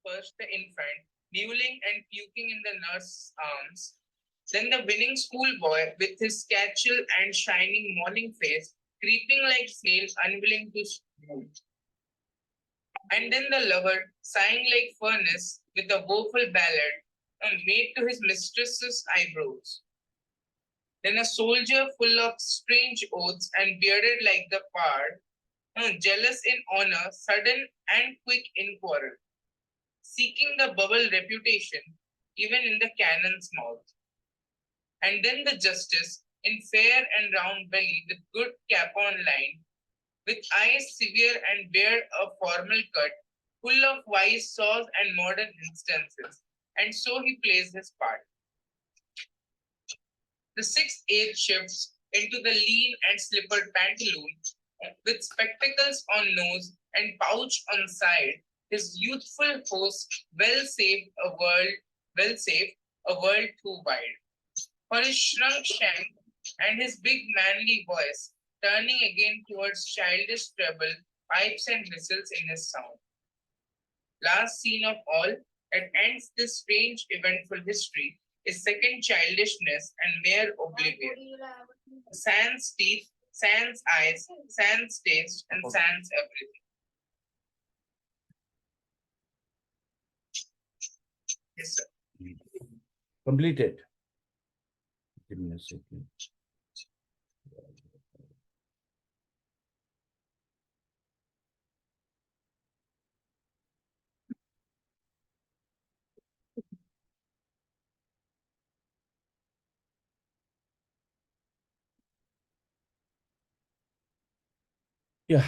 first the infant, mewling and puking in the nurse's arms, then the winning schoolboy with his catchel and shining morning face, creeping like snail, unwilling to move. And then the lover, sighing like furnace, with a woeful ballad, made to his mistress's eyebrows. Then a soldier full of strange oaths and bearded like the pard, jealous in honor, sudden and quick in quarrel, seeking the bubble reputation even in the cannon's mouth. And then the justice, in fair and round belly, with good cap on line, with eyes severe and beard a formal cut, full of wise saws and modern instances. And so he plays his part. The sixth age shifts into the lean and slippered pantaloon, with spectacles on nose and pouch on side, his youthful host well saved a world too wide. For his shrunk shank and his big manly voice, turning again towards childish treble, pipes and whistles in his sound. Last scene of all, that ends this strange eventful history, is second childishness and mere oblivion. Sans teeth, sans eyes, sans taste, and sans everything. Yes, sir. Completed. Give me a second. Yeah.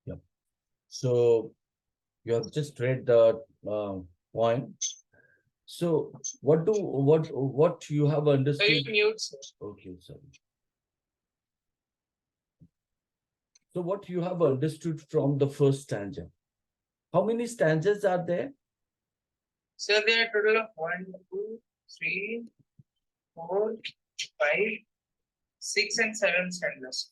Yep. So you have just read the point. So what you have understood? Mute, sir. Okay, sorry. So what you have understood from the first stanza? How many stanzas are there? So there are a total of 1, 2, 3, 4, 5, 6, and 7 stanzas.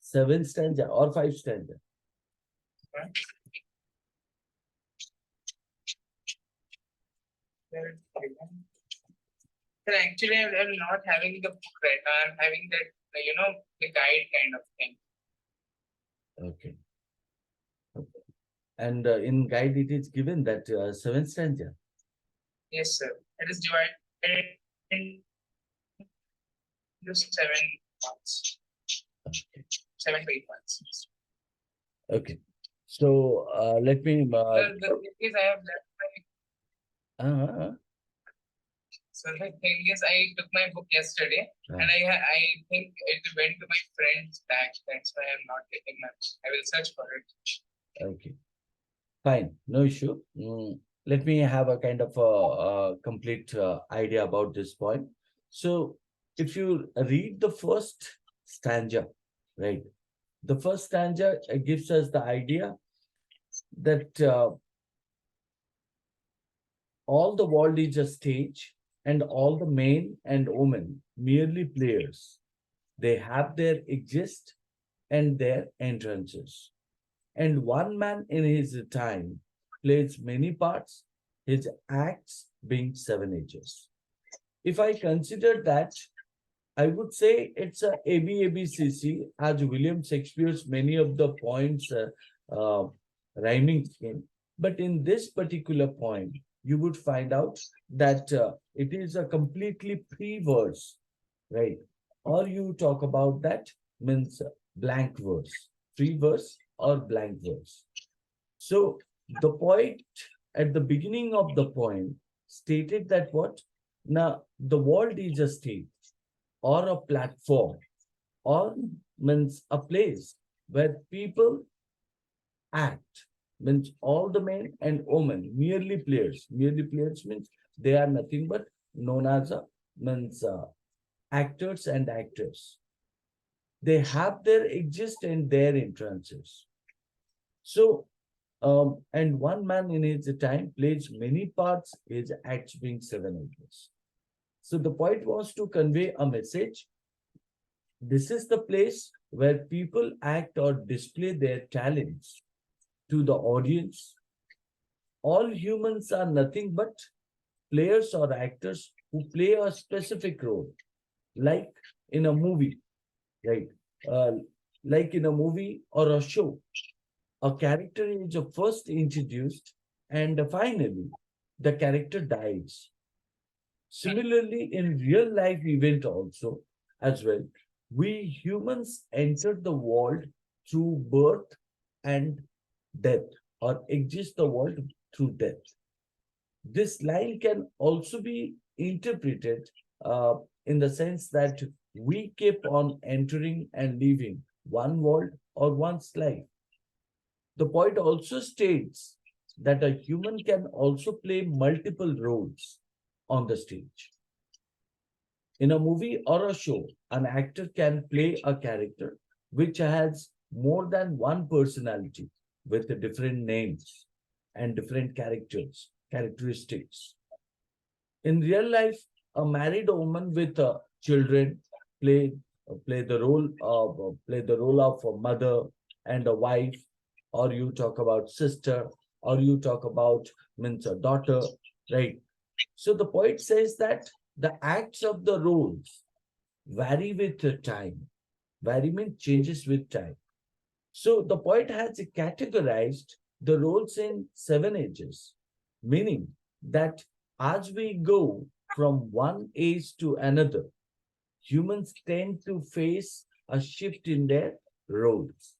7 stanza or 5 stanza? Huh? Sir, actually, I'm not having the book right now. I'm having that, the guide kind of thing. Okay. And in guide it is given that 7 stanza. Yes, sir. It is divided into 7 parts. Okay. 7 to 8 parts. Okay. So let me. The thing is, I have left my. Uh, So the thing is, I took my book yesterday, and I think it went to my friend's bag. That's why I'm not getting my book. I will search for it. Okay. Fine. No issue. Let me have a kind of a complete idea about this point. So if you read the first stanza, right? The first stanza gives us the idea that all the world is a stage and all the men and women merely players. They have their exist and their entrances. And one man in his time plays many parts, his acts being 7 ages. If I consider that, I would say it's a ABABCC, as William Shakespeare's many of the points uh, rhyming scheme. But in this particular point, you would find out that it is a completely pre-verse, right? Or you talk about that means blank verse, free verse or blank verse. So the poet at the beginning of the poem stated that what? Now the world is a stage or a platform or means a place where people act, means all the men and women merely players. Merely players means they are nothing but known as a means actors and actors. They have their exist and their entrances. So And one man in his time plays many parts, his acts being seven acres. So the point was to convey a message. This is the place where people act or display their talents to the audience. All humans are nothing but players or actors who play a specific role, like in a movie, right? Uh, like in a movie or a show, a character is first introduced and finally the character dies. Similarly, in real life event also as well, we humans enter the world through birth and death, or exist the world through death. This line can also be interpreted in the sense that we keep on entering and leaving one world or one's life. The poet also states that a human can also play multiple roles on the stage. In a movie or a show, an actor can play a character which has more than one personality with different names and different characteristics. In real life, a married woman with children play play the role of a mother and a wife, or you talk about sister, or you talk about means a daughter, right? So the poet says that the acts of the roles vary with the time. Vary means changes with time. So the poet has categorized the roles in seven ages, meaning that as we go from one age to another, humans tend to face a shift in their roles.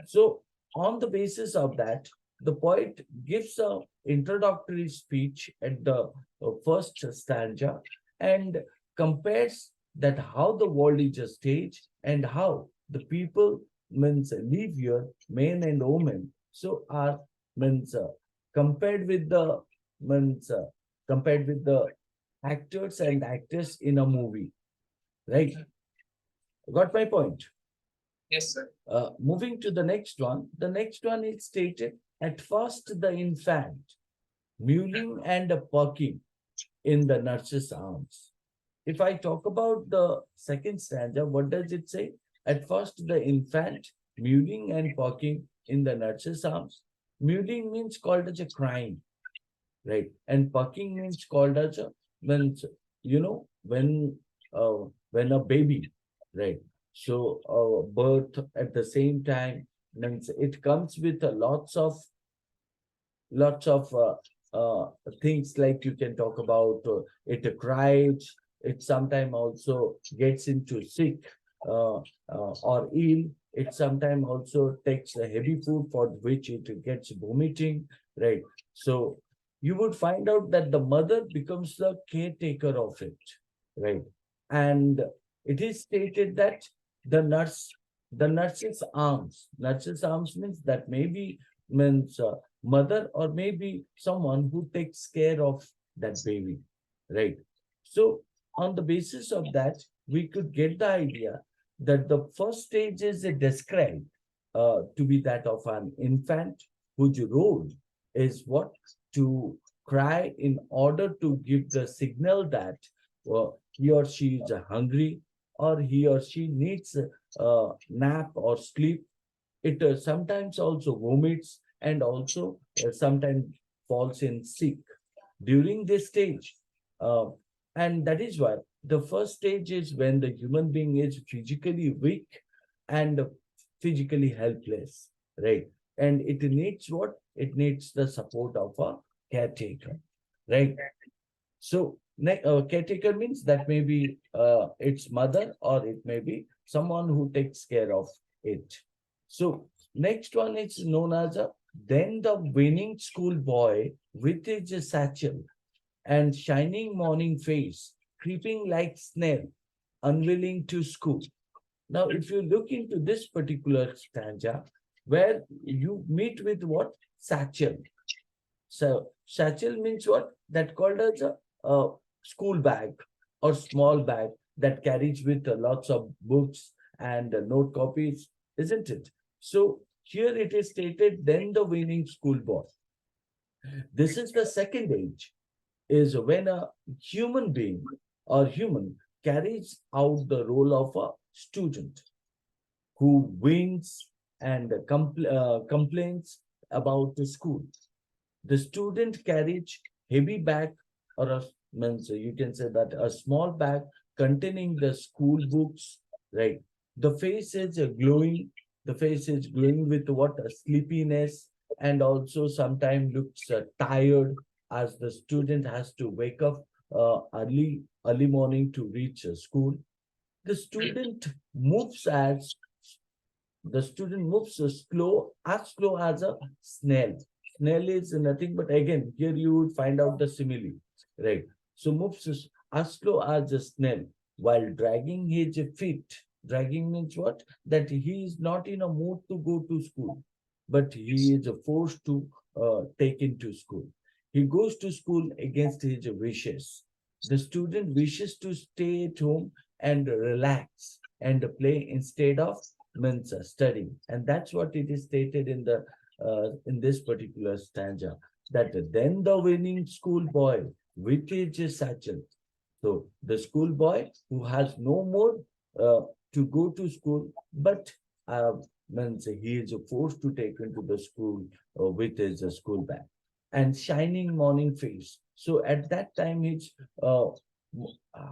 So, on the basis of that, the poet gives a introductory speech at the first stanza and compares that how the world is a stage and how the people means live here, men and women, so are means compared with the means compared with the actors and actors in a movie, right? Got my point? Yes, sir. Moving to the next one is stated at first the infant, mewling and perking in the nurse's arms. If I talk about the second stanza, what does it say? At first the infant, mewling and perking in the nurse's arms. Mewling means called as a crying, right? And perking means called as a when when a baby, right? So birth at the same time means it comes with lots of things like you can talk about it cries, it sometimes also gets into sick or ill, it sometimes also takes a heavy food for which it gets vomiting, right? So you would find out that the mother becomes the caretaker of it, right? And it is stated that the nurse's arms means that maybe means mother or maybe someone who takes care of that baby, right? So on the basis of that, we could get the idea that the first stage is described to be that of an infant whose role is what? To cry in order to give the signal that he or she is hungry or he or she needs a nap or sleep. It sometimes also vomits and also sometimes falls in sick during this stage. Uh, and that is why the first stage is when the human being is physically weak and physically helpless, right? And it needs what? It needs the support of a caretaker, right? So caretaker means that may be its mother or it may be someone who takes care of it. So next one is known as a then the winning schoolboy with his satchel and shining morning face, creeping like snail, unwilling to school. Now, if you look into this particular stanza, where you meet with what? Satchel. So satchel means what? That called as a school bag or small bag that carries with lots of books and note copies, isn't it? So Here it is stated, then the winning schoolboy. This is the second age, is when a human being or human carries out the role of a student who wins and complains about the school. The student carries heavy bag or a means you can say that a small bag containing the school books, right? The face is glowing. The face is glowing with what sleepiness, and also sometimes looks tired as the student has to wake up early morning to reach school. The student moves as the student moves slow as a snail. Snail is nothing but again, here you would find out the simile, right? So moves as slow as a snail while dragging his feet. Dragging means what? That he is not in a mood to go to school, but he is forced to take into school. He goes to school against his wishes. The student wishes to stay at home and relax and play instead of means studying, and that's what it is stated in this particular stanza, that then the winning schoolboy with his satchel. So the schoolboy who has no more to go to school, but means he is forced to take into the school with his school bag and shining morning face. So at that time, uh,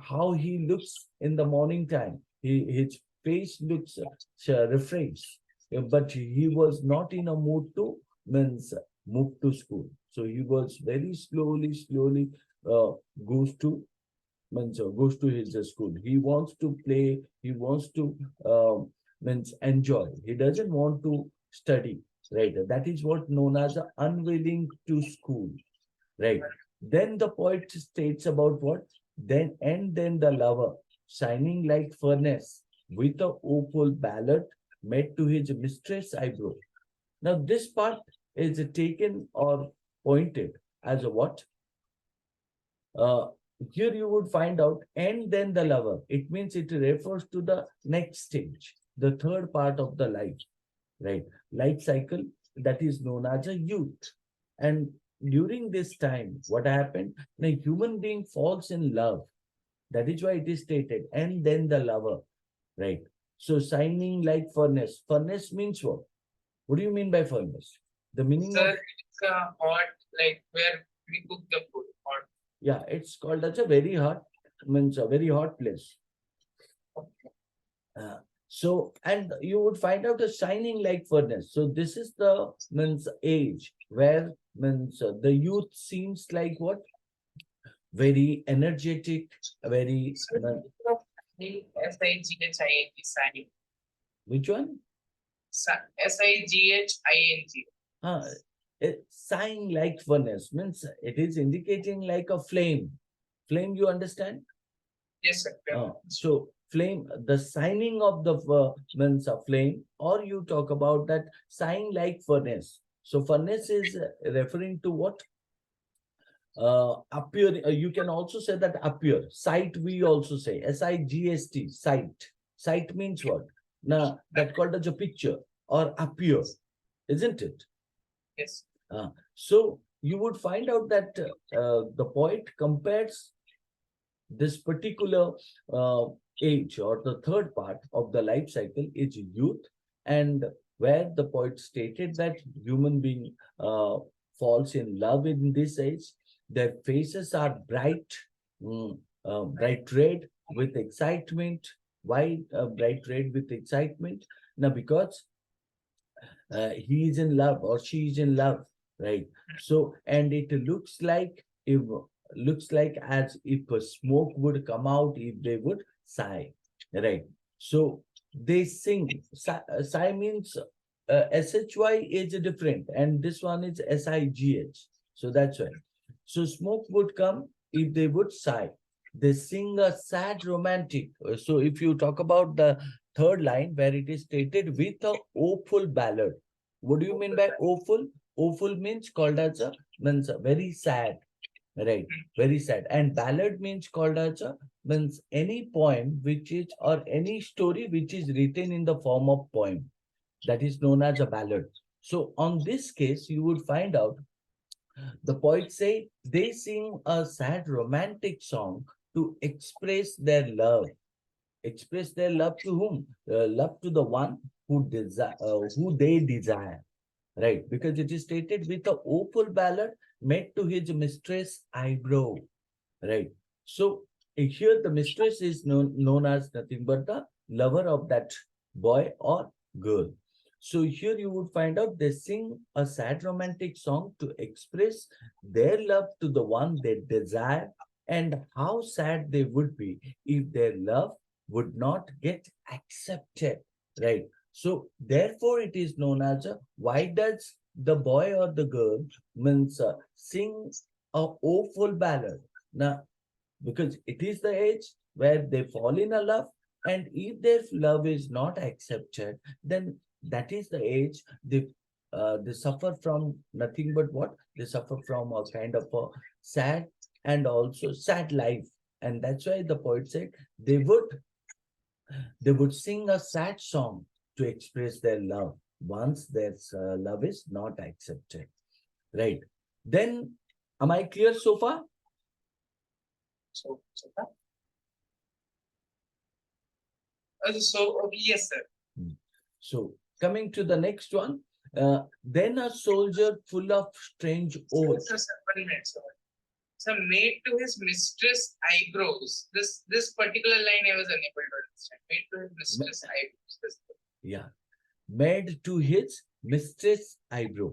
how he looks in the morning time, his face looks refreshed, but he was not in a mood to means move to school. So he was very slowly uh, goes to means goes to his school. He wants to play. He wants to means enjoy. He doesn't want to study. Right. That is what known as unwilling to school. Right. Then the poet states about what? Then the lover, shining like furnace, with a opal ballad made to his mistress eyebrow. Now this part is taken or pointed as a what? Uh, Here you would find out, and then the lover. It means it refers to the next stage, the third part of the life, right? Life cycle that is known as a youth. And during this time, what happened? The human being falls in love. That is why it is stated, and then the lover, right? So shining like furnace. Furnace means what? What do you mean by furnace? The meaning Sir, of, it's a hot, like where we cook the food. Hot. yeah, it's called as a very hot, means a very hot place. So, and you would find out a shining like furnace. So this is the means age where means the youth seems like what? Very energetic, very, So SIGHING, signing. which one? SIGHING. Uh, Shine like furnace means it is indicating like a flame. Flame, you understand? Yes, sir. So flame, the signing of the means a flame, or you talk about that sign like furnace. So furnace is referring to what? Appear. You can also say that appear. Sight, we also say SIGST. Sight. Sight means what? Now that called as a picture or appear, isn't it? Yes. So you would find out that the poet compares this particular uh, age or the third part of the life cycle is youth, and where the poet stated that human being falls in love in this age. Their faces are bright, mm, bright red with excitement. Why bright red with excitement? Now because he is in love or she is in love, right? So and it looks like as if a smoke would come out if they would sigh, right? So they sing. Sigh means SHY is different, and this one is SIGH. So that's why. So smoke would come if they would sigh. They sing a sad romantic. So if you talk about the third line where it is stated with a awful ballad. What do you mean by awful? Awful means called as a means very sad, right? Very sad. And ballad means called as a means any poem which is or any story which is written in the form of poem. That is known as a ballad. So on this case, you would find out the poets say they sing a sad romantic song to express their love. Express their love to whom? Love to the one who desire, who they desire, right? Because it is stated with a awful ballad made to his mistress eyebrow, right? So here the mistress is known as nothing but the lover of that boy or girl. So here you would find out they sing a sad romantic song to express their love to the one they desire, and how sad they would be if their love would not get accepted, right? So therefore it is known as a, why does the boy or the girl means sing a awful ballad? Now, because it is the age where they fall in a love, and if their love is not accepted, then that is the age they suffer from nothing but what? They suffer from a kind of a sad and also sad life. And that's why the poet said they would they would sing a sad song to express their love once their love is not accepted. Right. Then, am I clear so far? So yes, sir. Hmm. So, coming to the next one, then a soldier full of strange oaths. Sir, 1 minute, sir. So made to his mistress eyebrows. This particular line I was unable to understand. Made to his mistress eyebrows. Yeah, made to his mistress eyebrow.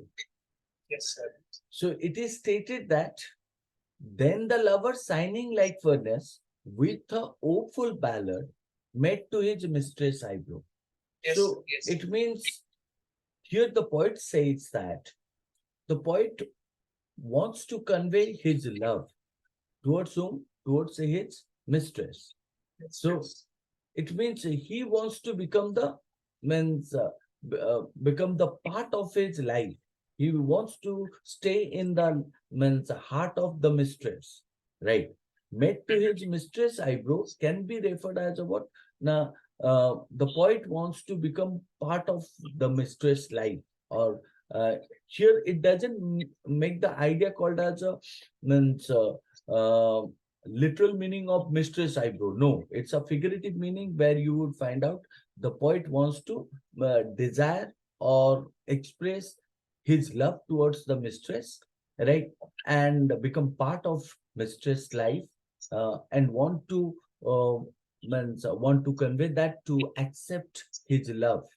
Yes, sir. So it is stated that then the lover shining like furnace with a awful ballad made to his mistress eyebrow. Yes, So yes. it means here the poet says that the poet wants to convey his love towards whom? Towards his mistress. So it means he wants to become the means become the part of his life. He wants to stay in the means heart of the mistress, right? Made to his mistress eyebrows can be referred as a what? Now, the poet wants to become part of the mistress life, or here it doesn't make the idea called as a means literal meaning of mistress eyebrow. No, it's a figurative meaning where you would find out the poet wants to desire or express his love towards the mistress, right? And become part of mistress life, and want to convey that to accept his love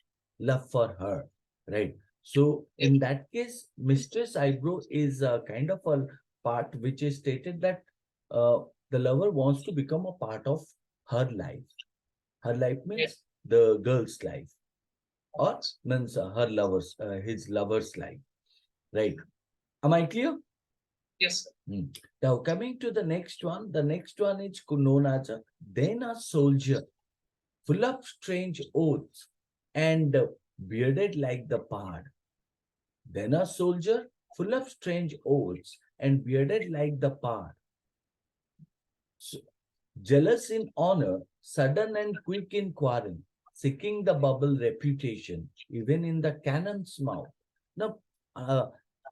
for her, right? So in that case, mistress eyebrow is a kind of a part which is stated that uh, the lover wants to become a part of her life. Her life means the girl's life, or means his lover's life, right? Am I clear? Yes, sir. Now coming to the next one, the next one is known as a then a soldier, full of strange oaths and bearded like the pard. Then a soldier, full of strange oaths and bearded like the pard. So, jealous in honor, sudden and quick in quarrel, seeking the bubble reputation, even in the cannon's mouth. Now,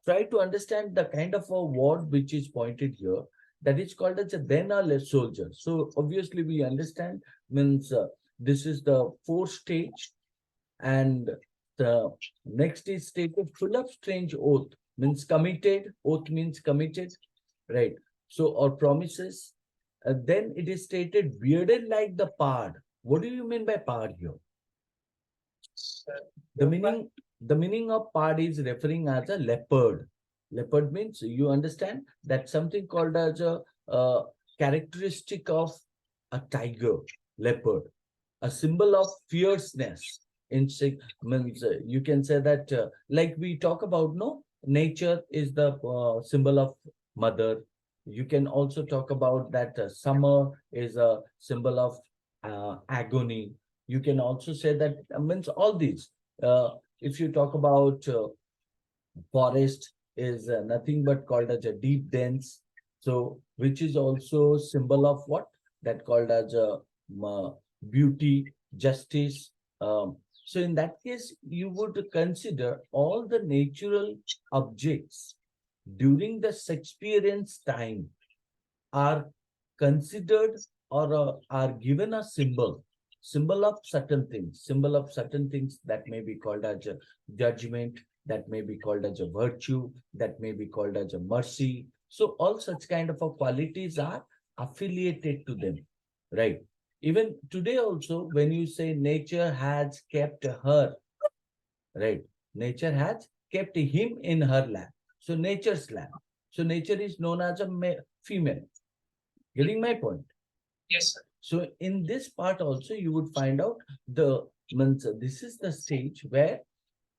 try to understand the kind of a word which is pointed here. That is called as a then a less soldier. So obviously we understand means this is the fourth stage, and the next is stated full of strange oath means committed. Oath means committed, right? So or promises. Then it is stated bearded like the pard. What do you mean by pard here? Sir. The meaning of pard is referring as a leopard. Leopard means you understand that something called as a characteristic of a tiger, leopard, a symbol of fierceness. Means you can say that like we talk about no nature is the symbol of mother. You can also talk about that summer is a symbol of agony. You can also say that means all these. If you talk about forest is nothing but called as a deep dense, so which is also symbol of what that called as a beauty, justice, um, So in that case, you would consider all the natural objects during the Shakespearean's time are considered or are given a symbol of certain things, that may be called as a judgment, that may be called as a virtue, that may be called as a mercy. So all such kind of qualities are affiliated to them, right? Even today also, when you say nature has kept her, right? Nature has kept him in her lap. So nature's lap. So nature is known as a female. Getting my point? Yes, sir. So in this part also, you would find out the means this is the stage where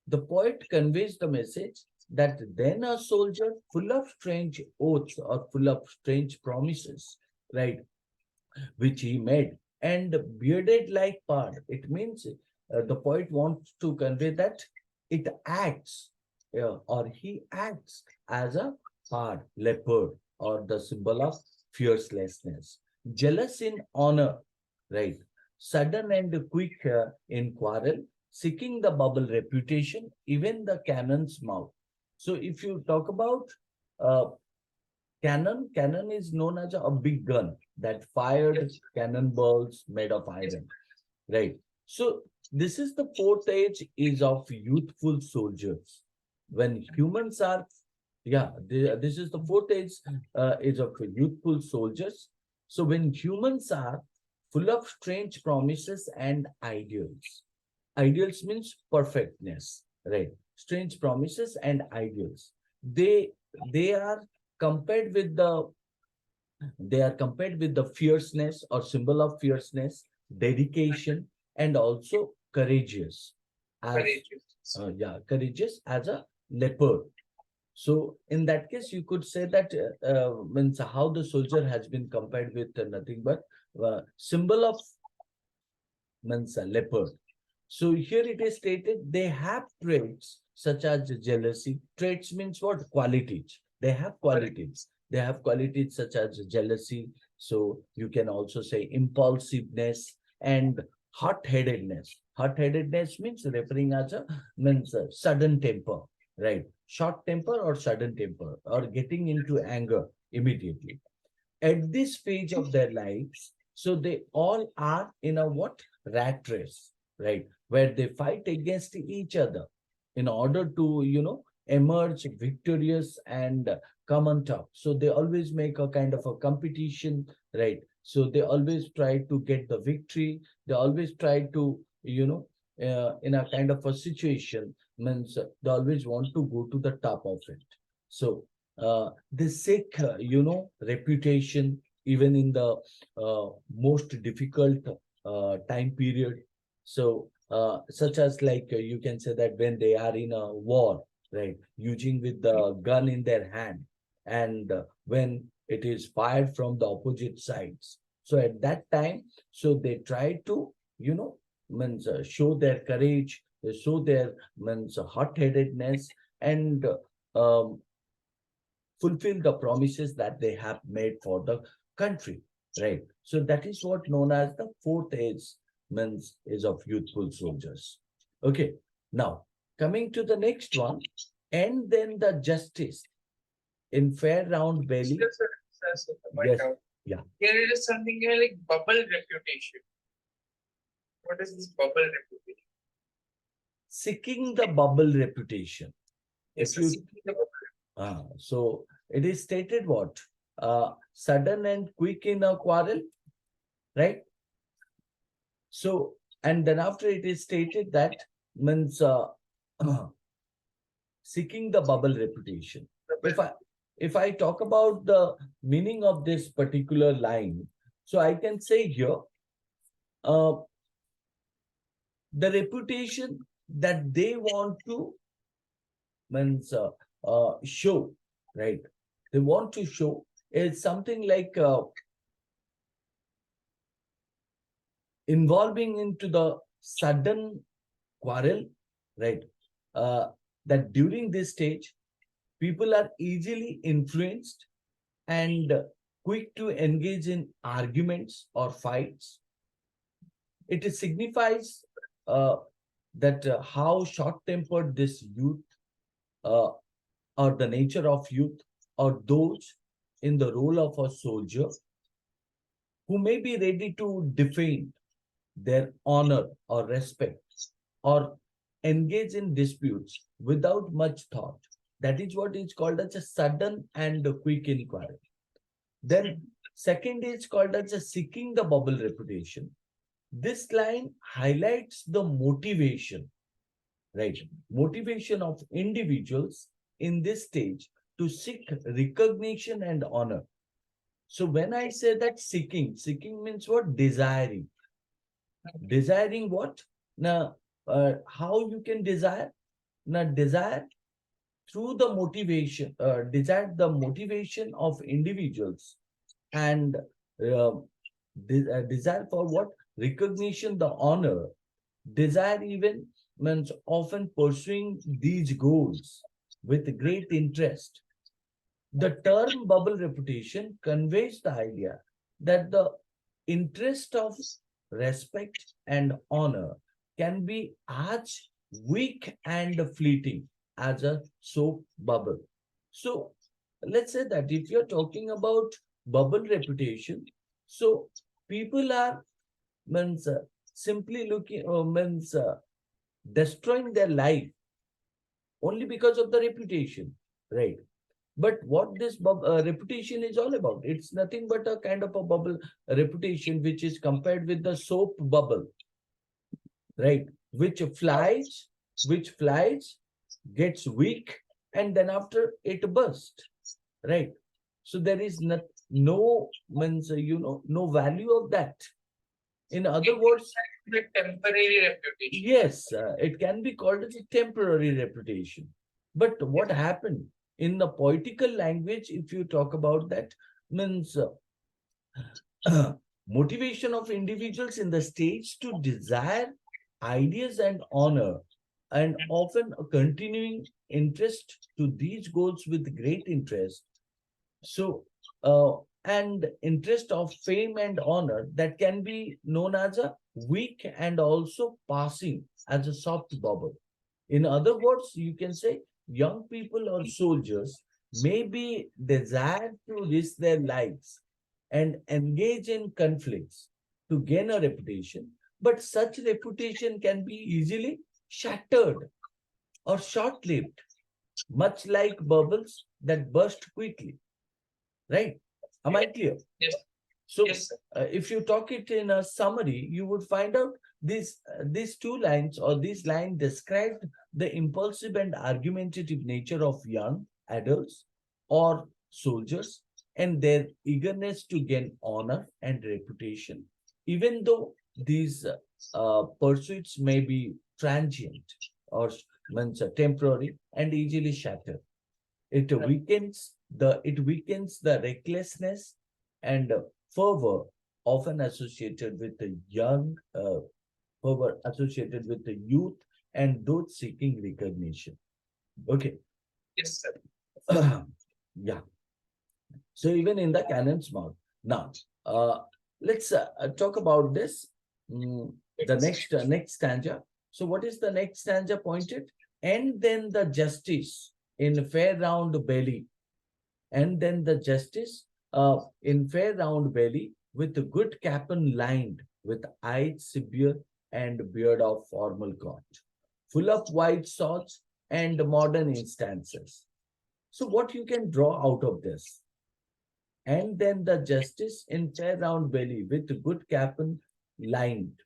the poet conveys the message that then a soldier full of strange oaths or full of strange promises, right, which he made, and bearded like pard. It means the poet wants to convey that it acts, or he acts as a pard, leopard, or the symbol of fiercelessness, jealous in honor, right? Sudden and quick in quarrel, seeking the bubble reputation, even the cannon's mouth. So if you talk about uh, cannon is known as a big gun that fired Yes. cannonballs made of Yes. iron, right? So this is the fourth age is of youthful soldiers. When humans are, yeah, this is the fourth age of youthful soldiers. So when humans are full of strange promises and ideals. Ideals means perfectness, right? Strange promises and ideals. They they are compared with the fierceness or symbol of fierceness, dedication, and also courageous as Courageous. courageous as a leopard. So in that case, you could say that means how the soldier has been compared with nothing but symbol of means a leopard. So here it is stated they have traits such as jealousy. Traits means what? Qualities. They have Correct. qualities. They have qualities such as jealousy. So you can also say impulsiveness and hot-headedness. Hot-headedness means referring as a means a sudden temper, right? Short temper or sudden temper or getting into anger immediately at this stage of their lives. So they all are in a what? Rat race, right? Where they fight against each other in order to, emerge victorious and come on top. So they always make a kind of a competition, right? So they always try to get the victory. They always try to, in a kind of a situation, means they always want to go to the top of it. So they seek, reputation even in the most difficult time period. So, such as like you can say that when they are in a war, right, using with the gun in their hand, and when it is fired from the opposite sides. So at that time, so they try to, means show their courage, they show their means hot-headedness, and um, fulfill the promises that they have made for the country, right? So that is what known as the fourth age, means age of youthful soldiers. Okay, now coming to the next one, and then the justice in fair round belly. Still, sir, point Yes, out. yeah, Here it is something like bubble reputation. What is this bubble reputation? seeking the bubble reputation. Yes, If sir. you Seeking the bubble. so it is stated what? Sudden and quick in a quarrel, right? So, and then after it is stated that means seeking the bubble reputation. If Bubble. I if I talk about the meaning of this particular line, so I can say here, uh, the reputation that they want to means show, right? They want to show is something like involving into the sudden quarrel, right? Uh, that during this stage, people are easily influenced and quick to engage in arguments or fights. It signifies uh, that how short-tempered this youth uh, or the nature of youth or those in the role of a soldier who may be ready to defend their honor or respect or engage in disputes without much thought. That is what is called as a sudden and a quick inquiry. Then, second is called as a seeking the bubble reputation. This line highlights the motivation, right? Motivation of individuals in this stage to seek recognition and honor. So when I say that seeking means what? Desiring. Desiring what? Now, how you can desire? Now, desire through the motivation, desire the motivation of individuals and uh, desire for what? Recognition, the honor. Desire even means often pursuing these goals with great interest. The term bubble reputation conveys the idea that the interest of respect and honor can be as weak and fleeting as a soap bubble. So let's say that if you're talking about bubble reputation, so people are means simply looking means destroying their life only because of the reputation, right? But what this reputation is all about, it's nothing but a kind of a bubble reputation which is compared with the soap bubble, right? Which flies, gets weak, and then after it bursts, right? So there is no means no value of that. In It other is words, like the temporary reputation. yes, it can be called as a temporary reputation. But what Yes. happened in the poetical language, if you talk about that, means motivation of individuals in the stage to desire ideas and honor, and often a continuing interest to these goals with great interest. So, and interest of fame and honor that can be known as a weak and also passing as a soft bubble. In other words, you can say young people or soldiers may be desired to risk their lives and engage in conflicts to gain a reputation, but such reputation can be easily shattered or short lived, much like bubbles that burst quickly. Right? Am I clear? Yes. So, Yes, sir. if you talk it in a summary, you would find out these two lines or this line described the impulsive and argumentative nature of young adults or soldiers and their eagerness to gain honor and reputation, even though these pursuits may be transient or means temporary and easily shattered. It weakens the recklessness and fervor often associated with the fervor associated with the youth and those seeking recognition. Okay. Yes, sir. Yeah. So even in the cannon's mouth. Now, let's talk about this. The next stanza. So what is the next stanza pointed? And then the justice in fair round belly, and then the justice in fair round belly with the good capon lined with eyes severe and beard of formal court, full of white swords and modern instances. So what you can draw out of this? And then the justice in fair round belly with the good capon lined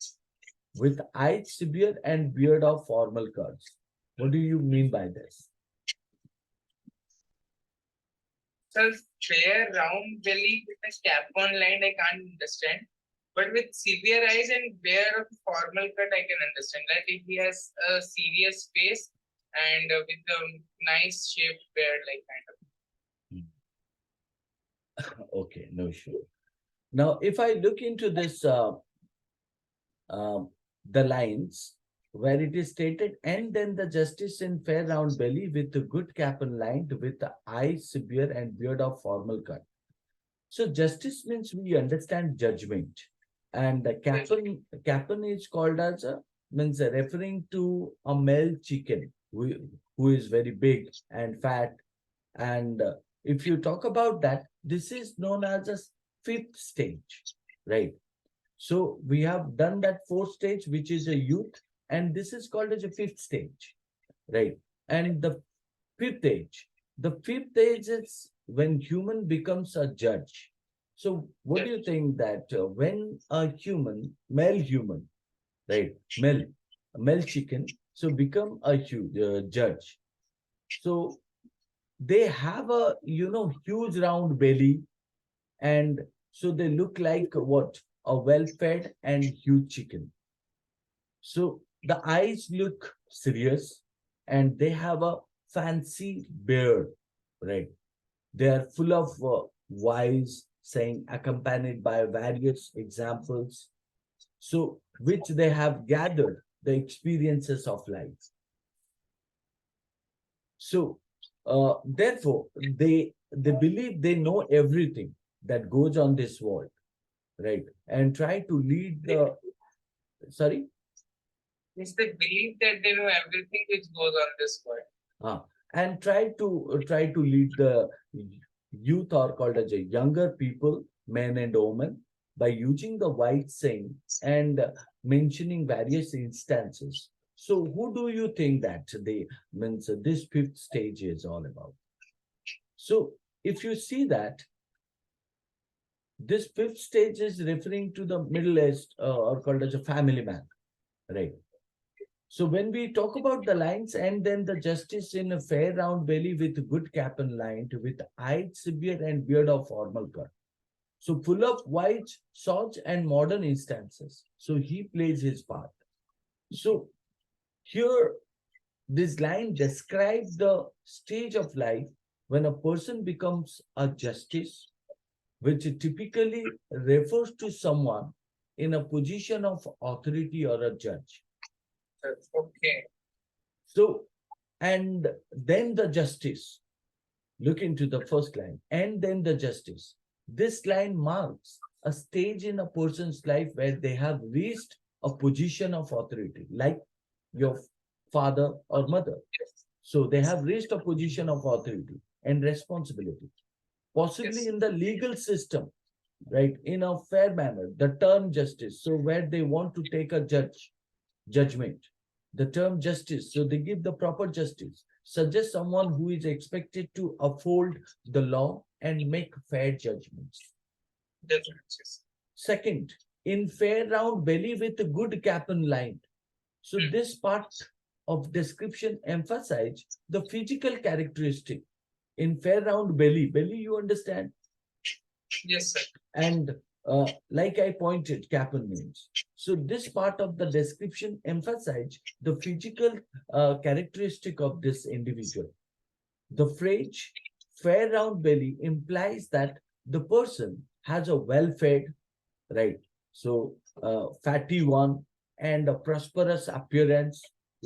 with eyes severe and beard of formal curves. What do you mean by this? So fair round belly with a cap on line, I can't understand. But with severe eyes and bare of formal cut, I can understand. Like if he has a serious face and with a nice shaped beard, like kind of. Okay, no issue. Now, if I look into this, um, the lines where it is stated, and then the justice in fair round belly with the good cap and lined with the eyes severe and beard of formal cut. So justice means we understand judgment, and the capon is called as a means referring to a male chicken who is very big and fat. And if you talk about that, this is known as a fifth stage, right? So we have done that fourth stage, which is a youth, and this is called as a fifth stage, right? And the fifth age is when human becomes a judge. So what do yes, you think that when a human, male human, right, male chicken, so become a huge judge. So they have a huge round belly, and so they look like what, a well-fed and huge chicken. So the eyes look serious, and they have a fancy beard, right? They are full of wise saying, accompanied by various examples, so which they have gathered the experiences of life. So therefore, they believe they know everything that goes on this world, right? And try to lead they, the, sorry. it's the belief that they know everything which goes on this world. Ah, and try to lead the youth, or called as a younger people, men and women, by using the white saying and mentioning various instances. So, who do you think that they means this fifth stage is all about? So, if you see that this fifth stage is referring to the middle aged or called as a family man, right? So when we talk about the lines, and then the justice in a fair round belly with good cap and lined, with eyed severe and beard of formal cut. So full of white swords and modern instances. So he plays his part. So here this line describes the stage of life when a person becomes a justice, which typically refers to someone in a position of authority or a judge. Okay. So, and then the justice. Look into the first line, and then the justice. This line marks a stage in a person's life where they have reached a position of authority, like your father or mother. Yes. So they have reached a position of authority and responsibility, possibly Yes. in the legal system, right? In a fair manner, the term justice. So where they want to take a judgment, the term justice, so they give the proper justice, suggest someone who is expected to uphold the law and make fair judgments. Definitely. Second, in fair round belly with a good cap and line. So Hmm. this part of description emphasize the physical characteristic. In fair round belly, you understand. Yes, sir. And like I pointed, Kaplan means. So this part of the description emphasize the physical characteristic of this individual. The phrase fair round belly implies that the person has a well-fed, right? So fatty one and a prosperous appearance.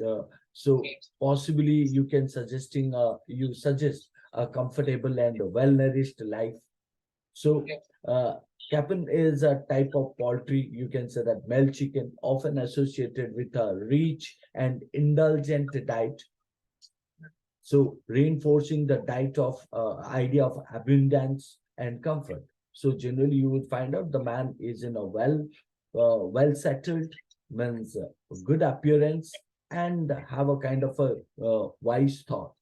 Uh, so Okay. possibly you suggest a comfortable and well-nourished life. So, Yeah. uh, capon is a type of poultry. You can say that male chicken, often associated with a rich and indulgent diet. So, reinforcing the diet of idea of abundance and comfort. So, generally, you would find out the man is in a well settled, means good appearance, and have a kind of a wise thought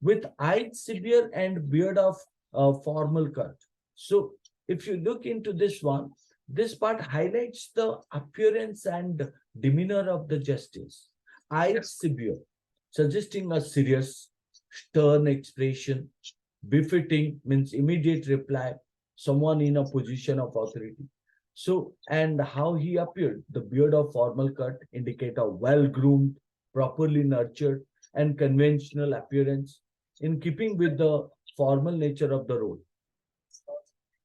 with eyes severe and beard of formal cut. So if you look into this one, this part highlights the appearance and demeanor of the justice. Eyes Yes. severe, suggesting a serious, stern expression, befitting means immediate reply, someone in a position of authority. So, and how he appeared, the beard of formal cut indicate a well-groomed, properly nurtured, and conventional appearance in keeping with the formal nature of the role.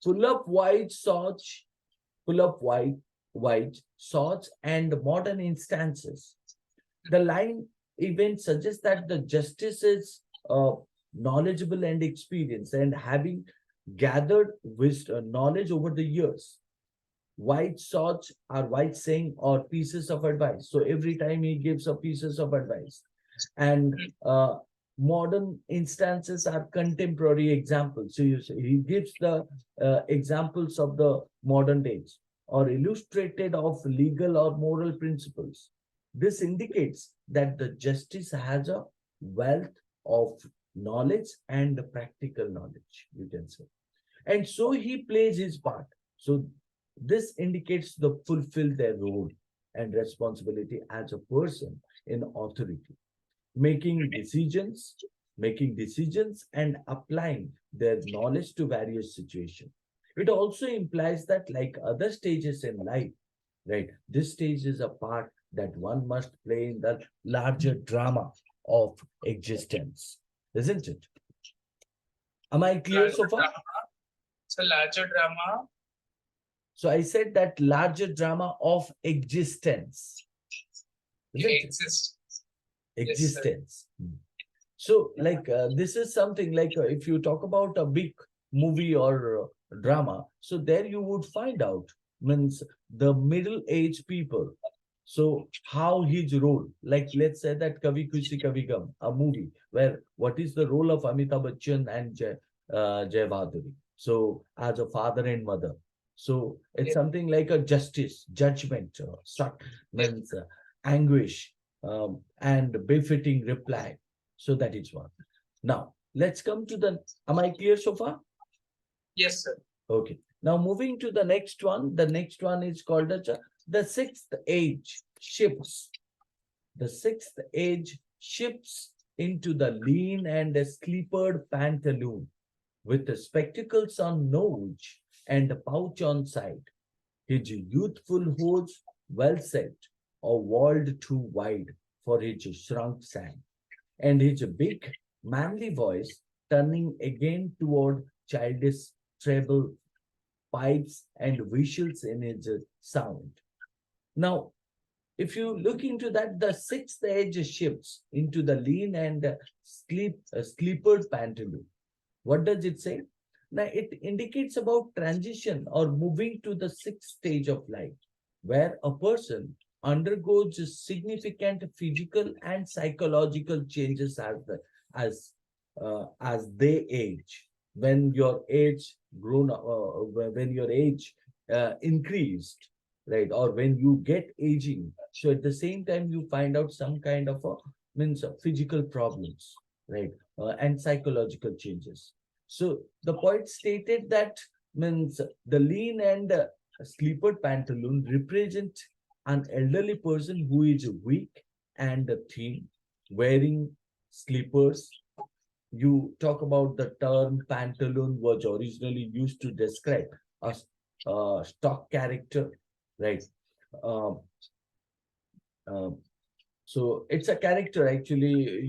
Full of white swords, full of white swords and modern instances. The line even suggests that the justice is knowledgeable and experienced and having gathered wisdom, knowledge over the years. white thoughts are white saying or pieces of advice. So every time he gives a pieces of advice. And modern instances are contemporary examples. So he gives the examples of the modern days or illustrated of legal or moral principles. This indicates that the justice has a wealth of knowledge and practical knowledge, you can say. And so he plays his part. So this indicates the fulfill their role and responsibility as a person in authority, making decisions, making decisions and applying their knowledge to various situations. It also implies that, like other stages in life, right, this stage is a part that one must play in the larger drama of existence, isn't it? Am I clear Larger so far? drama. So larger drama. So I said that larger drama of existence, isn't it? Exists. Yes, sir. Existence. So, like, this is something like if you talk about a big movie or drama, so there you would find out means the middle-aged people. So, how his role, like let's say that Kavi Kushi Kavi Gum, a movie where what is the role of Amitabh Bachchan and Jai Bhaduri? So, as a father and mother. So, it's Yes, something like a justice, judgment, yes, means anguish, and befitting reply. So that is one. Now, let's come to the, am I clear so far? yes, sir. Okay. Now, moving to the next one. The next one is called as the sixth age shifts. The sixth age shifts into the lean and a sleepered pantaloon with the spectacles on nose and a pouch on side. His youthful hose well set, or walled too wide for his shrunk sand, and his big, manly voice turning again toward childish treble pipes and whistles in his sound. Now, if you look into that, the sixth edge shifts into the lean and sleepered pantaloon. What does it say? Now, it indicates about transition or moving to the sixth stage of life, where a person undergoes significant physical and psychological changes as as they age. When your age grown, when your age increased, right, or when you get aging, so at the same time you find out some kind of a means physical problems, right, and psychological changes. So the poet stated that means the lean and sleepered pantaloon represent an elderly person who is weak and thin, wearing sleepers. You talk about the term pantaloon was originally used to describe a stock character, right? Um, um, so it's a character actually.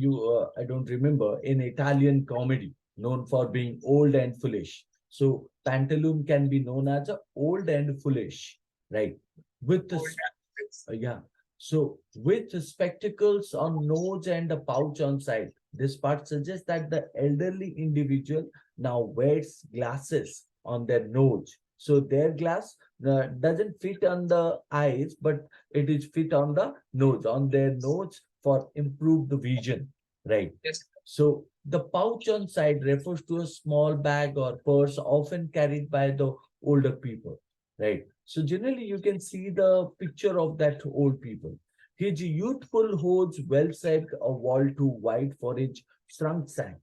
I don't remember in Italian comedy known for being old and foolish. So pantaloon can be known as a old and foolish, right? With the Old habits. yeah. So with the spectacles on nose and a pouch on side, this part suggests that the elderly individual now wears glasses on their nose. So their glass doesn't fit on the eyes, but it is fit on the nose, on their nose for improved vision, right? Yes, So the pouch on side refers to a small bag or purse often carried by the older people, right? So generally you can see the picture of that old people. His youthful holds well said a wall too wide for his shrunk sand.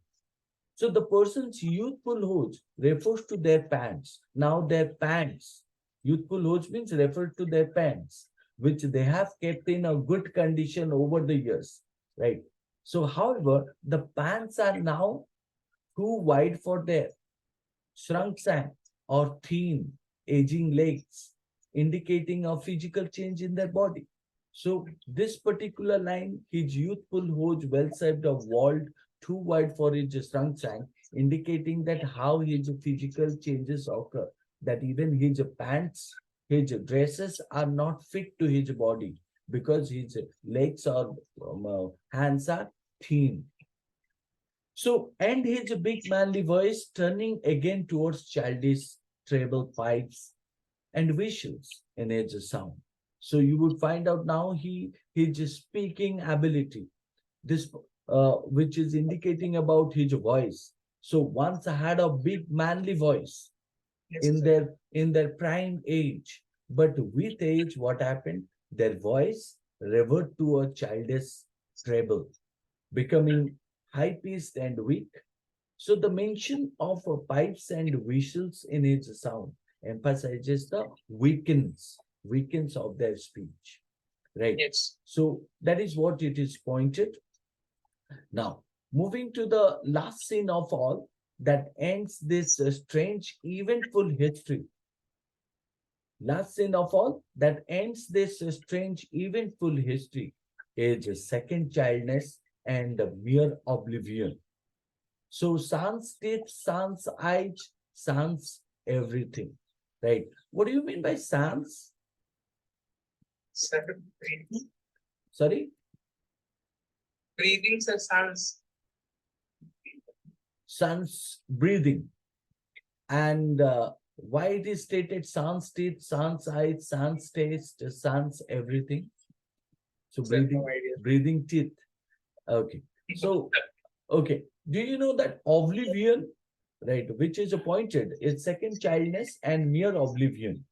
So the person's youthful hose refers to their pants. Now their pants, youthful hose means refer to their pants, which they have kept in a good condition over the years, right? So however, the pants are now too wide for their shrunk sand or thin, aging legs, indicating a physical change in their body. So this particular line, his youthful hose well shaped of walled too wide for his shrunk sand, indicating that how his physical changes occur, that even his pants, his dresses are not fit to his body because his legs or hands are thin. So, and his big manly voice turning again towards childish treble pipes and visuals in its sound. So you would find out now his speaking ability, this which is indicating about his voice. So once I had a big manly voice Yes, in sir. their prime age, but with age, what happened? Their voice revert to a childish treble, becoming high pitched and weak. So the mention of pipes and whistles in its sound emphasizes the weakens of their speech, right? Yes. So that is what it is pointed. Now, moving to the last scene of all that ends this strange, eventful history. Last scene of all that ends this strange, eventful history is second childness and mere oblivion. So sans tip, sans age, sans everything. Right? What do you mean by sans? Sir, breathing. Sorry? Breathing, sir, sounds. Sans breathing. And why it is stated sans teeth, sans eyes, sans taste, sans everything? So Sir, no breathing, idea. breathing teeth. Okay. So, okay. Do you know that oblivion, right, which is appointed, is second childness and mere oblivion.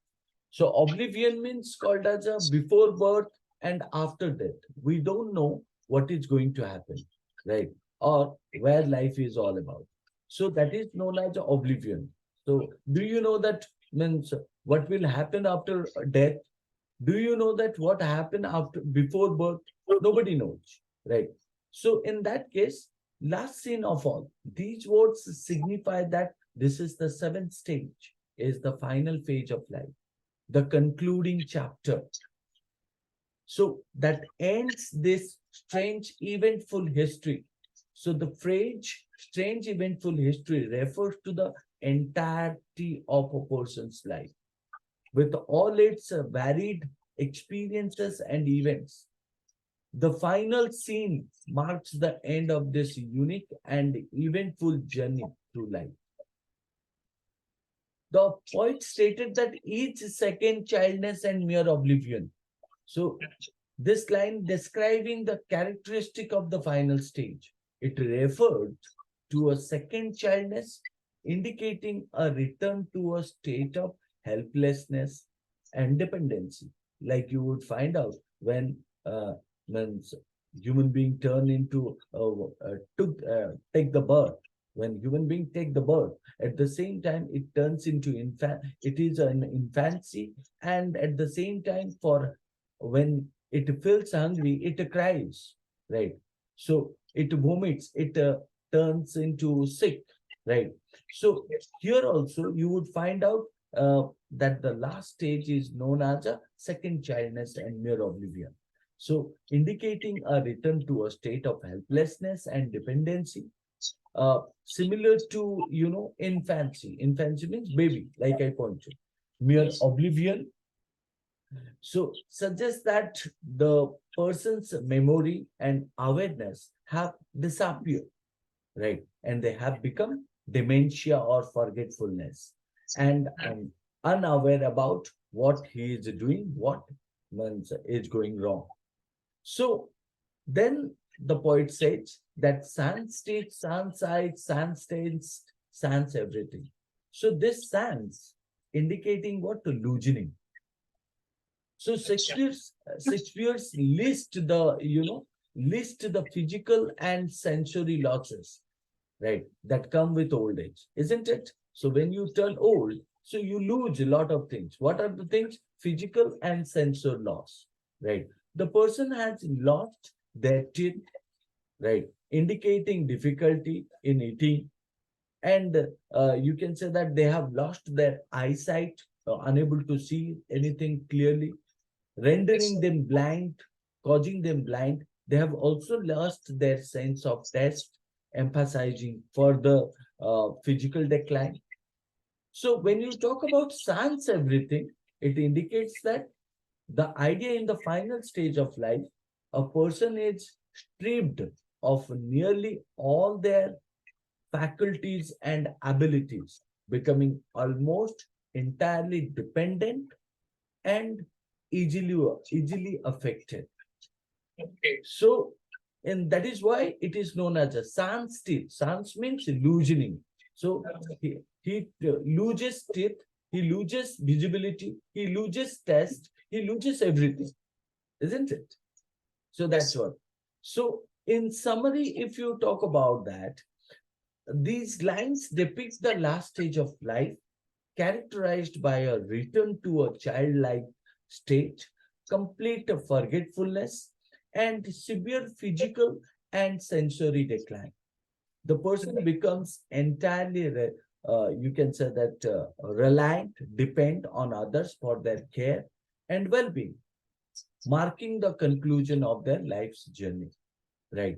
So oblivion means called as a before birth and after death. We don't know what is going to happen, right? Or where life is all about. So that is known as oblivion. So do you know that means what will happen after death? Do you know that what happened after before birth? Nobody knows, right? So in that case, last scene of all, these words signify that this is the seventh stage, is the final phase of life, the concluding chapter. So that ends this strange, eventful history. So the phrase strange, eventful history refers to the entirety of a person's life with all its varied experiences and events. The final scene marks the end of this unique and eventful journey through life. The poet stated that each second childness and mere oblivion. So this line describing the characteristic of the final stage. It referred to a second childness, indicating a return to a state of helplessness and dependency, like you would find out when human being turn into take the birth. When human being take the birth, at the same time it turns into infant. It is an infancy, and at the same time, for when it feels hungry, it cries, right? So it vomits, it turns into sick, right? So here also you would find out that the last stage is known as a second childness and mere oblivion. So indicating a return to a state of helplessness and dependency, similar to, infancy. Infancy means baby, like I pointed. Mere Yes. oblivion, so suggests that the person's memory and awareness have disappeared, right? And they have become dementia or forgetfulness, and unaware about what he is doing, what means is going wrong. So then the poet says that sans state, sans sight, sans stains, sans everything. So this sans indicating what? To loosening. So Shakespeare's list the physical and sensory losses, right, that come with old age, isn't it? So when you turn old, so you lose a lot of things. What are the things? Physical and sensor loss, right? The person has lost their teeth, right, indicating difficulty in eating, and you can say that they have lost their eyesight, unable to see anything clearly, Yes, rendering sir. them blind, causing them blind. They have also lost their sense of taste, emphasizing further physical decline. So when you talk about sans everything, it indicates that the idea in the final stage of life, a person is stripped of nearly all their faculties and abilities, becoming almost entirely dependent and easily affected. Okay. So, and that is why it is known as a sans teeth. Sans means loosening. So he loses teeth, he loses visibility, he loses taste, he loses everything, isn't it? So that's Yes. what. So in summary, if you talk about that, these lines depict the last stage of life, characterized by a return to a childlike state, complete forgetfulness, and severe physical and sensory decline. The person becomes entirely, you can say that, reliant, depend on others for their care and well-being, marking the conclusion of their life's journey. Right.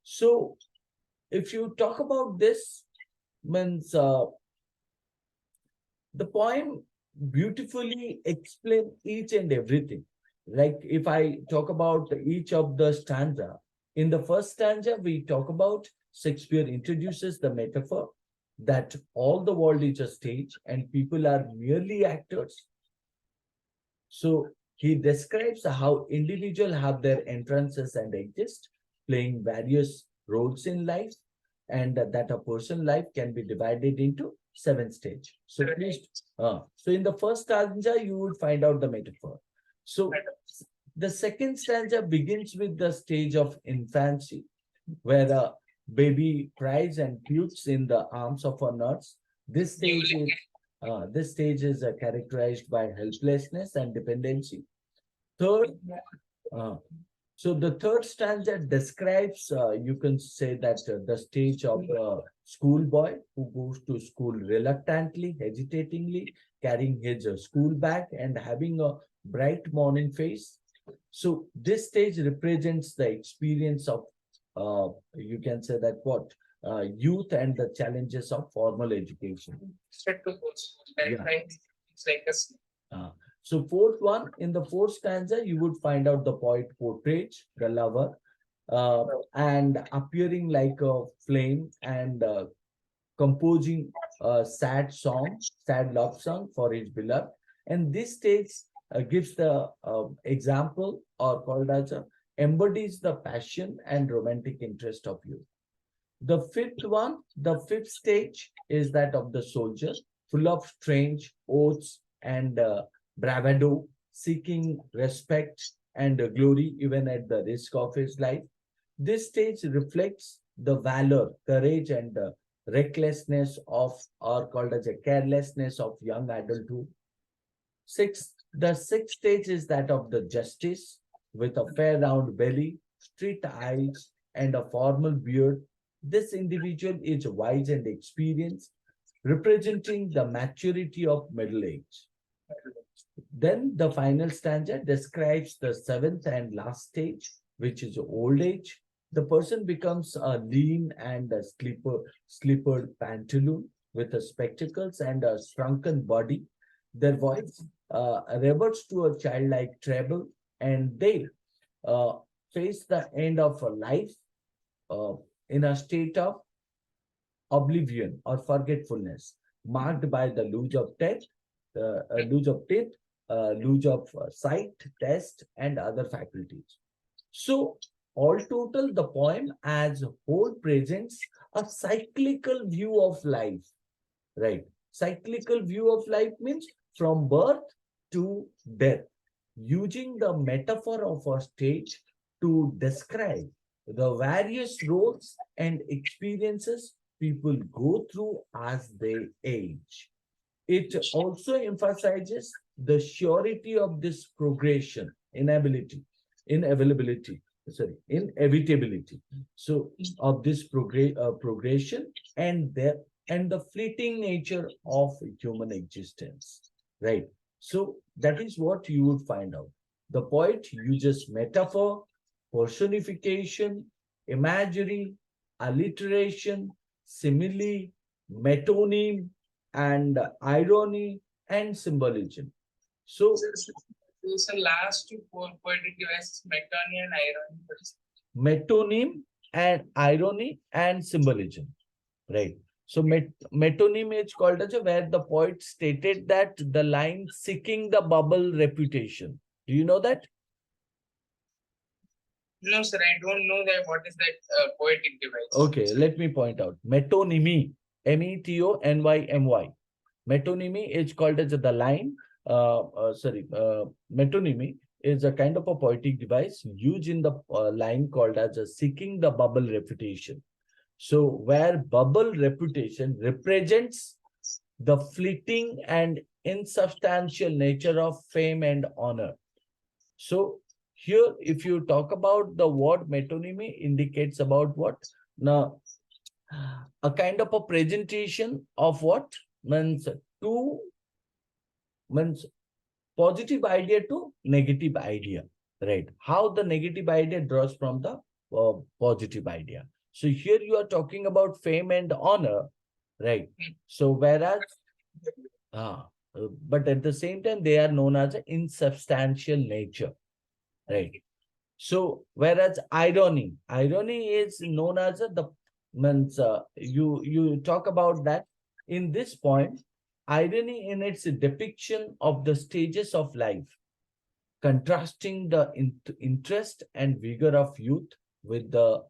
So, if you talk about this, means the poem beautifully explain each and everything. Like if I talk about each of the stanza, in the first stanza, we talk about Shakespeare introduces the metaphor that all the world is a stage and people are merely actors. So he describes how individuals have their entrances and exist, playing various roles in life, and that a person life can be divided into seven stages. So please, so in the first stanza, you would find out the metaphor. So the second stanza begins with the stage of infancy, where a baby cries and pukes in the arms of a nurse. This stage is characterized by helplessness and dependency. Third, uh, so the third stanza describes, you can say that the stage of a schoolboy who goes to school reluctantly, hesitatingly, carrying his school bag and having a bright morning face. So this stage represents the experience of, you can say that what, youth and the challenges of formal education. Set to post. That Yeah. right. It's like a Uh, so fourth one, in the fourth stanza, you would find out the poet portrays the lover and appearing like a flame and composing a sad love song for his beloved. And this stage gives the example or called as a, embodies the passion and romantic interest of you. The fifth one, the fifth stage is that of the soldier, full of strange oaths and bravado, seeking respect and glory even at the risk of his life. This stage reflects the valor, courage, and recklessness of, or called as a carelessness of young adulthood. The sixth stage is that of the justice, with a fair round belly, straight eyes, and a formal beard. This individual is wise and experienced, representing the maturity of middle age. Then the final stanza describes the seventh and last stage, which is old age. The person becomes a lean and a slippered pantaloon with a spectacles and a shrunken body. Their voice reverts to a childlike treble, and they uh, face the end of a life uh, in a state of oblivion or forgetfulness, marked by the lose of sight, taste, and other faculties. So, all total, the poem as a whole presents a cyclical view of life, right? Cyclical view of life means from birth to death, using the metaphor of a stage to describe the various roles and experiences people go through as they age. It also emphasizes the surety of this progression, inevitability. So of this progression and the fleeting nature of human existence, right? So that is what you would find out. The poet uses metaphor, personification, imagery, alliteration, simile, metonymy, and irony and symbolism. So, So last two poetic devices, metony and irony. metonym and irony and symbolism, right? So metonymy is called as where the poet stated that the line seeking the bubble reputation. Do you know that? No, sir, I don't know that. What is that poetic device? Okay, let me point out. Metonymy, Metonymy. Metonymy is called as the line. Metonymy is a kind of a poetic device used in the line called as a seeking the bubble reputation. So where bubble reputation represents the fleeting and insubstantial nature of fame and honor. So here, if you talk about the word metonymy, indicates about what? Now, a kind of a presentation of what? Means two, means positive idea to negative idea, right? How the negative idea draws from the positive idea. So here you are talking about fame and honor, right? So whereas, but at the same time, they are known as an insubstantial nature, right? So whereas irony is known as the means you talk about that in this point, irony in its depiction of the stages of life, contrasting the interest and vigor of youth with the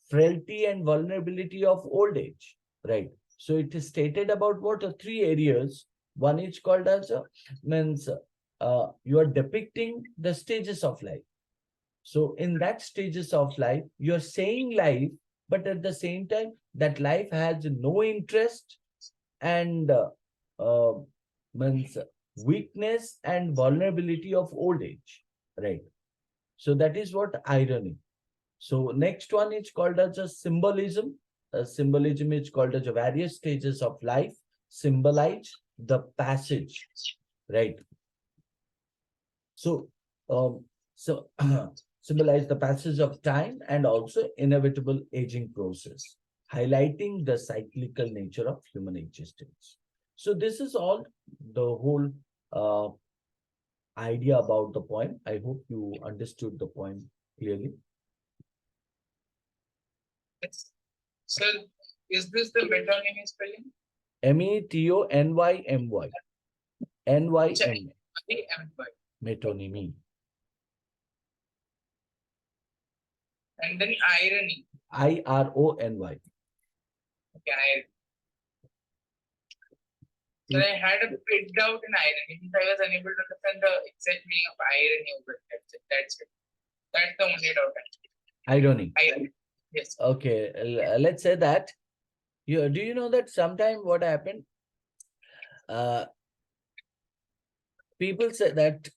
frailty and vulnerability of old age, right? So it is stated about what three areas. One is called as means you are depicting the stages of life. So in that stages of life, you're saying life, but at the same time, that life has no interest and uh, means weakness and vulnerability of old age, right? So that is what irony. So next one is called as a symbolism. Symbolism is called as a various stages of life symbolize the passage, right? So, so symbolize the passage of time and also inevitable aging process, highlighting the cyclical nature of human existence. So this is all the whole uh, idea about the poem. I hope you understood the poem clearly. Yes. So, is this the metonymy spelling? Metonymy. NYM. Metonymy. And then irony. IRONY. Okay, irony. So I had a print out in irony. I was unable to understand the exact meaning of irony over it. That's it. That's the only doubt. Irony. Irony. Yes. Okay, let's say that. Do you know that sometime what happened? People say that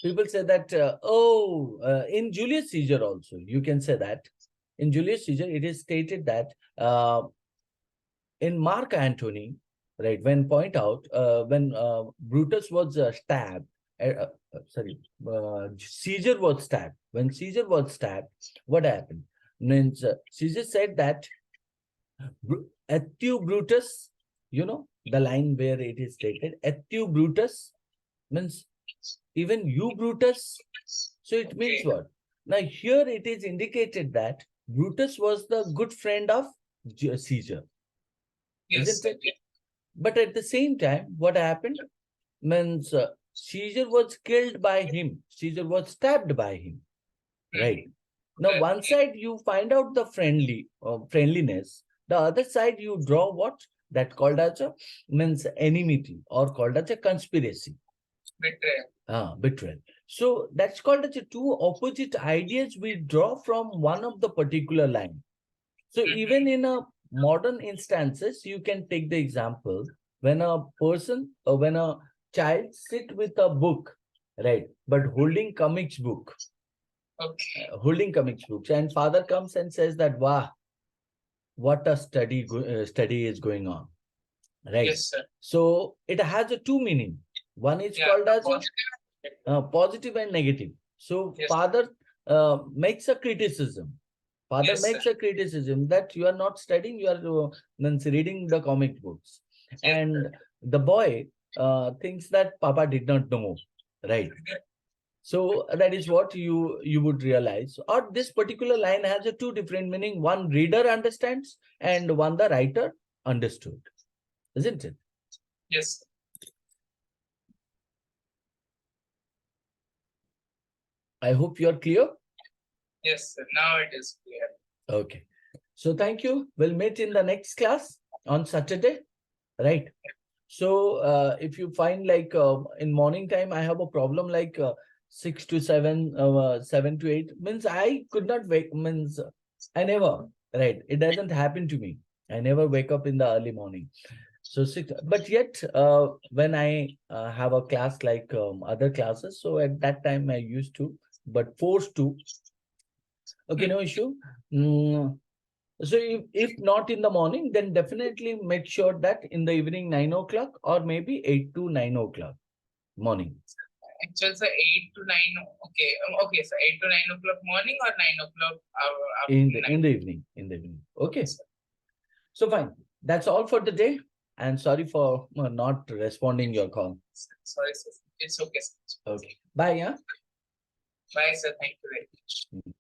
people say that in Julius Caesar also you can say that in Julius Caesar it is stated that in Mark Antony, right, when point out when Brutus was stabbed, Caesar was stabbed. When Caesar was stabbed, what happened? Means Caesar said that et tu Brutus, you know the line where it is stated et tu Brutus means even you Brutus. So it means what? Now here it is indicated that Brutus was the good friend of Caesar. Yes, isn't it? But at the same time, what happened? Means Caesar was killed by him. Caesar was stabbed by him. Right. Now, one side you find out the friendliness. The other side you draw what? That called as a means enmity or called as a conspiracy. Betrayal. Betrayal. So that's called as a two opposite ideas we draw from one of the particular line. So even in a modern instances, you can take the example when a person or when a child sit with a book, right, but holding comics book. Okay. Holding comics books, and father comes and says that, wow, what a study is going on, right? Yes, sir. So it has a two meaning. One is called as a positive and negative. So yes, father makes a criticism. Father makes a criticism that you are not studying, you are reading the comic books. Yes, and the boy thinks that Papa did not know, right? So that is what you would realize. Or this particular line has a two different meaning. One reader understands and one the writer understood. Isn't it? Yes. I hope you're clear. Yes, sir. Now it is clear. Okay. So thank you. We'll meet in the next class on Saturday. Right. So if you find like in morning time, I have a problem like 6 to 7, 7 to 8 means I could not wake means I never, right. It doesn't happen to me. I never wake up in the early morning. So six, but yet when I have a class like other classes, so at that time I used to, but forced to. Okay, no issue. Mm, so if not in the morning, then definitely make sure that in the evening 9 o'clock or maybe 8 to 9 o'clock morning. Actually, sir, 8 to 9. Okay, okay, so 8 to 9 o'clock morning or 9 o'clock In the night. evening. In the evening. Okay. So fine. That's all for the day. And sorry for not responding your call. Sorry, sir. It's okay, sir. Okay. Bye. Yeah. Bye, sir. Thank you very much.